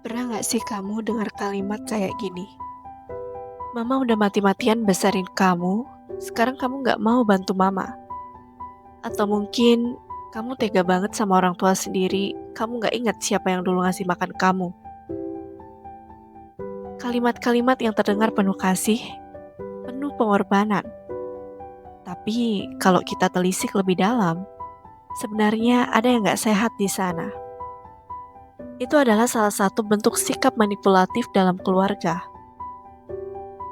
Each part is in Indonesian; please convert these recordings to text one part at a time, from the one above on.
Pernah gak sih kamu dengar kalimat kayak gini? Mama udah mati-matian besarin kamu, sekarang kamu gak mau bantu mama. Atau mungkin kamu tega banget sama orang tua sendiri, kamu gak ingat siapa yang dulu ngasih makan kamu. Kalimat-kalimat yang terdengar penuh kasih, penuh pengorbanan. Tapi kalau kita telisik lebih dalam, sebenarnya ada yang gak sehat di sana. Itu adalah salah satu bentuk sikap manipulatif dalam keluarga.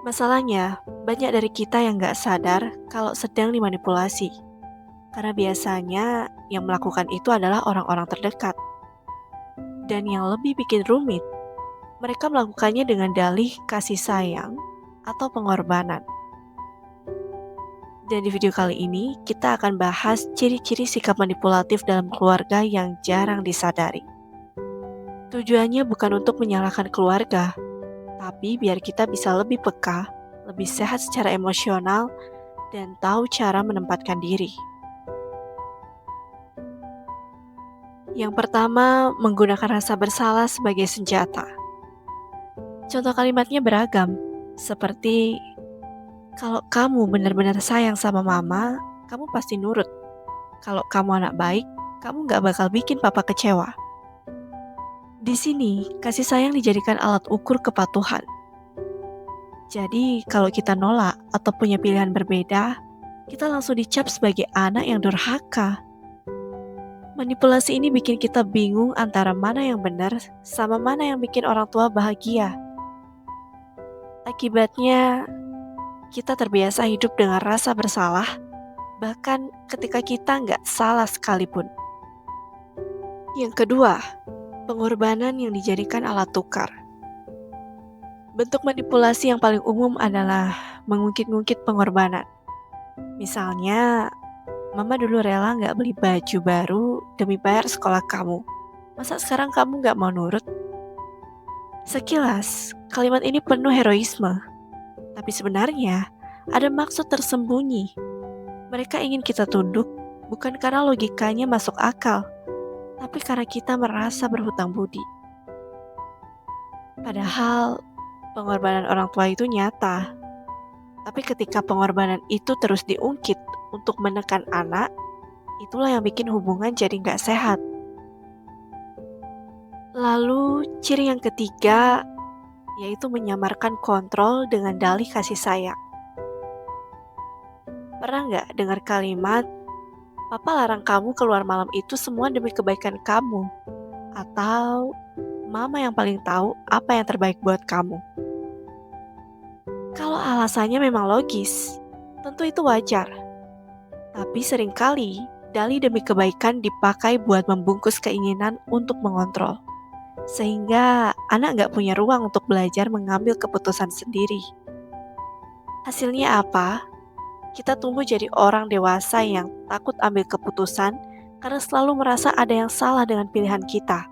Masalahnya, banyak dari kita yang gak sadar kalau sedang dimanipulasi. Karena biasanya yang melakukan itu adalah orang-orang terdekat. Dan yang lebih bikin rumit, mereka melakukannya dengan dalih kasih sayang atau pengorbanan. Dan di video kali ini, kita akan bahas ciri-ciri sikap manipulatif dalam keluarga yang jarang disadari. Tujuannya bukan untuk menyalahkan keluarga, tapi biar kita bisa lebih peka, lebih sehat secara emosional, dan tahu cara menempatkan diri. Yang pertama, menggunakan rasa bersalah sebagai senjata. Contoh kalimatnya beragam, seperti, kalau kamu benar-benar sayang sama mama, kamu pasti nurut. Kalau kamu anak baik, kamu gak bakal bikin papa kecewa. Di sini, kasih sayang dijadikan alat ukur kepatuhan. Jadi, kalau kita nolak atau punya pilihan berbeda, kita langsung dicap sebagai anak yang durhaka. Manipulasi ini bikin kita bingung antara mana yang benar sama mana yang bikin orang tua bahagia. Akibatnya, kita terbiasa hidup dengan rasa bersalah, bahkan ketika kita nggak salah sekalipun. Yang kedua, pengorbanan yang dijadikan alat tukar. Bentuk manipulasi yang paling umum adalah mengungkit-ungkit pengorbanan. Misalnya, mama dulu rela nggak beli baju baru demi bayar sekolah kamu. Masa sekarang kamu nggak mau nurut? Sekilas, kalimat ini penuh heroisme. Tapi sebenarnya, ada maksud tersembunyi. Mereka ingin kita tunduk, bukan karena logikanya masuk akal, tapi karena kita merasa berhutang budi. Padahal, pengorbanan orang tua itu nyata. Tapi ketika pengorbanan itu terus diungkit untuk menekan anak, itulah yang bikin hubungan jadi nggak sehat. Lalu, ciri yang ketiga, yaitu menyamarkan kontrol dengan dalih kasih sayang. Pernah nggak dengar kalimat, papa larang kamu keluar malam itu semua demi kebaikan kamu? Atau, mama yang paling tahu apa yang terbaik buat kamu? Kalau alasannya memang logis, tentu itu wajar. Tapi seringkali, dalih demi kebaikan dipakai buat membungkus keinginan untuk mengontrol. Sehingga anak nggak punya ruang untuk belajar mengambil keputusan sendiri. Hasilnya apa? Kita tumbuh jadi orang dewasa yang takut ambil keputusan karena selalu merasa ada yang salah dengan pilihan kita.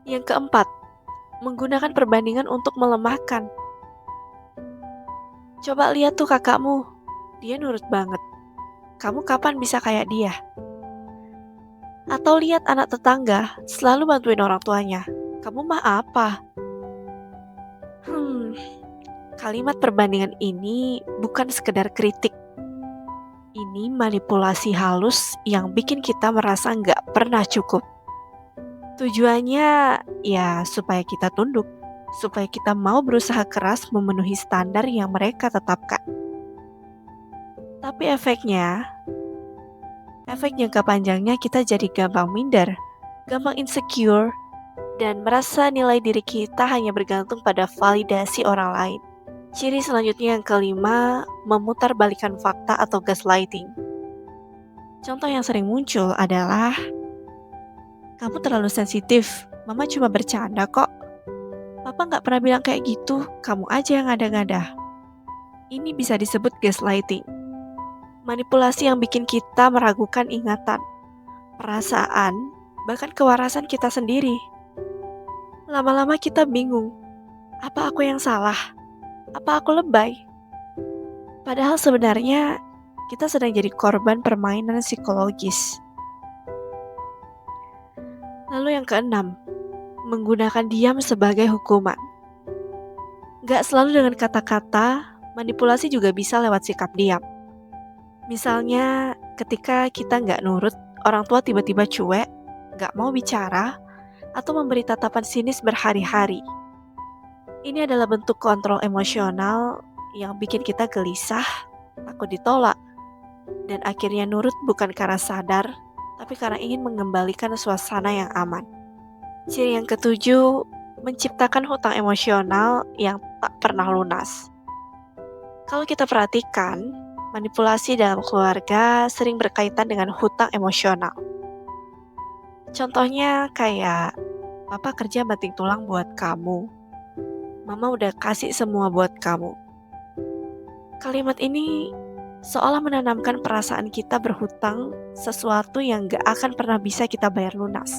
Yang keempat, menggunakan perbandingan untuk melemahkan. Coba lihat tuh kakakmu, dia nurut banget. Kamu kapan bisa kayak dia? Atau lihat anak tetangga selalu bantuin orang tuanya. Kamu mah apa? Kalimat perbandingan ini bukan sekedar kritik. Ini manipulasi halus yang bikin kita merasa nggak pernah cukup. Tujuannya ya supaya kita tunduk, supaya kita mau berusaha keras memenuhi standar yang mereka tetapkan. Tapi efek jangka panjangnya kita jadi gampang minder, gampang insecure, dan merasa nilai diri kita hanya bergantung pada validasi orang lain. Ciri selanjutnya yang kelima, memutarbalikkan fakta atau gaslighting. Contoh yang sering muncul adalah, kamu terlalu sensitif, mama cuma bercanda kok. Papa gak pernah bilang kayak gitu, kamu aja yang ngada-ngada. Ini bisa disebut gaslighting. Manipulasi yang bikin kita meragukan ingatan, perasaan, bahkan kewarasan kita sendiri. Lama-lama kita bingung, apa aku yang salah? Apa aku lebay? Padahal sebenarnya kita sedang jadi korban permainan psikologis. Lalu yang keenam, menggunakan diam sebagai hukuman. Gak selalu dengan kata-kata, manipulasi juga bisa lewat sikap diam. Misalnya ketika kita gak nurut, orang tua tiba-tiba cuek, gak mau bicara, atau memberi tatapan sinis berhari-hari. Ini adalah bentuk kontrol emosional yang bikin kita gelisah, takut ditolak, dan akhirnya nurut bukan karena sadar, tapi karena ingin mengembalikan suasana yang aman. Ciri yang ketujuh, menciptakan hutang emosional yang tak pernah lunas. Kalau kita perhatikan, manipulasi dalam keluarga sering berkaitan dengan hutang emosional. Contohnya kayak, Papa kerja banting tulang buat kamu. Mama udah kasih semua buat kamu. Kalimat ini seolah menanamkan perasaan kita berhutang sesuatu yang gak akan pernah bisa kita bayar lunas.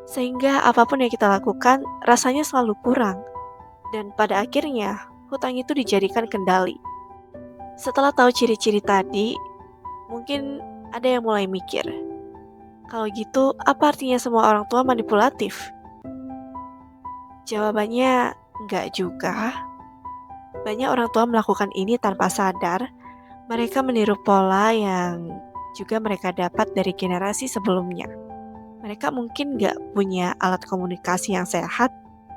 Sehingga apapun yang kita lakukan rasanya selalu kurang. Dan pada akhirnya hutang itu dijadikan kendali. Setelah tahu ciri-ciri tadi, mungkin ada yang mulai mikir, kalau gitu apa artinya semua orang tua manipulatif? Jawabannya enggak juga. Banyak orang tua melakukan ini tanpa sadar. Mereka meniru pola yang juga mereka dapat dari generasi sebelumnya. Mereka mungkin gak punya alat komunikasi yang sehat,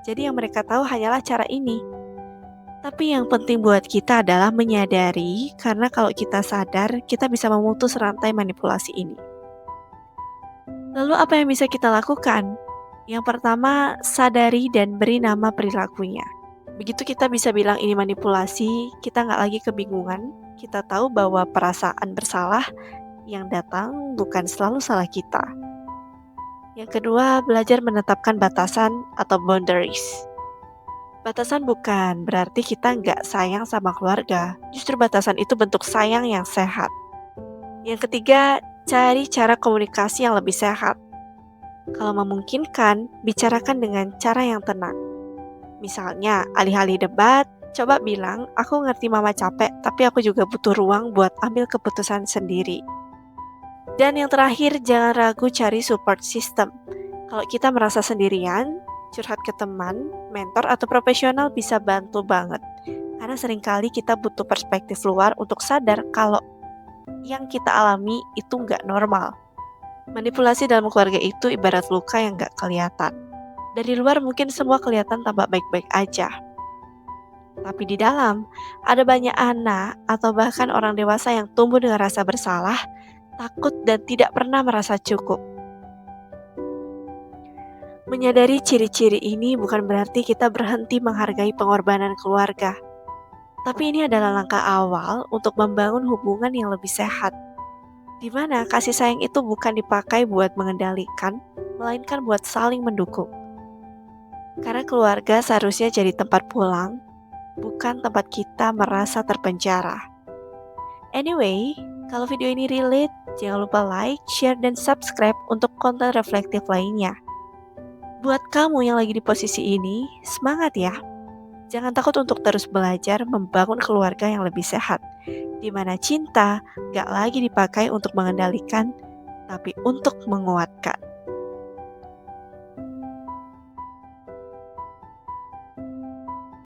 jadi yang mereka tahu hanyalah cara ini. Tapi yang penting buat kita adalah menyadari, karena kalau kita sadar, kita bisa memutus rantai manipulasi ini. Lalu apa yang bisa kita lakukan? Yang pertama, sadari dan beri nama perilakunya. Begitu kita bisa bilang ini manipulasi, kita gak lagi kebingungan. Kita tahu bahwa perasaan bersalah yang datang bukan selalu salah kita. Yang kedua, belajar menetapkan batasan atau boundaries. Batasan bukan berarti kita nggak sayang sama keluarga. Justru batasan itu bentuk sayang yang sehat. Yang ketiga, cari cara komunikasi yang lebih sehat. Kalau memungkinkan, bicarakan dengan cara yang tenang. Misalnya, alih-alih debat, coba bilang, aku ngerti mama capek, tapi aku juga butuh ruang buat ambil keputusan sendiri. Dan yang terakhir, jangan ragu cari support system. Kalau kita merasa sendirian, curhat ke teman, mentor, atau profesional bisa bantu banget. Karena seringkali kita butuh perspektif luar untuk sadar kalau yang kita alami itu nggak normal. Manipulasi dalam keluarga itu ibarat luka yang nggak kelihatan. Dari luar mungkin semua kelihatan tampak baik-baik aja. Tapi di dalam, ada banyak anak atau bahkan orang dewasa yang tumbuh dengan rasa bersalah, takut, dan tidak pernah merasa cukup. Menyadari ciri-ciri ini bukan berarti kita berhenti menghargai pengorbanan keluarga. Tapi ini adalah langkah awal untuk membangun hubungan yang lebih sehat. Di mana kasih sayang itu bukan dipakai buat mengendalikan, melainkan buat saling mendukung. Karena keluarga seharusnya jadi tempat pulang, bukan tempat kita merasa terpenjara. Anyway, kalau video ini relate, jangan lupa like, share, dan subscribe untuk konten reflektif lainnya. Buat kamu yang lagi di posisi ini, semangat ya! Jangan takut untuk terus belajar membangun keluarga yang lebih sehat, di mana cinta gak lagi dipakai untuk mengendalikan, tapi untuk menguatkan.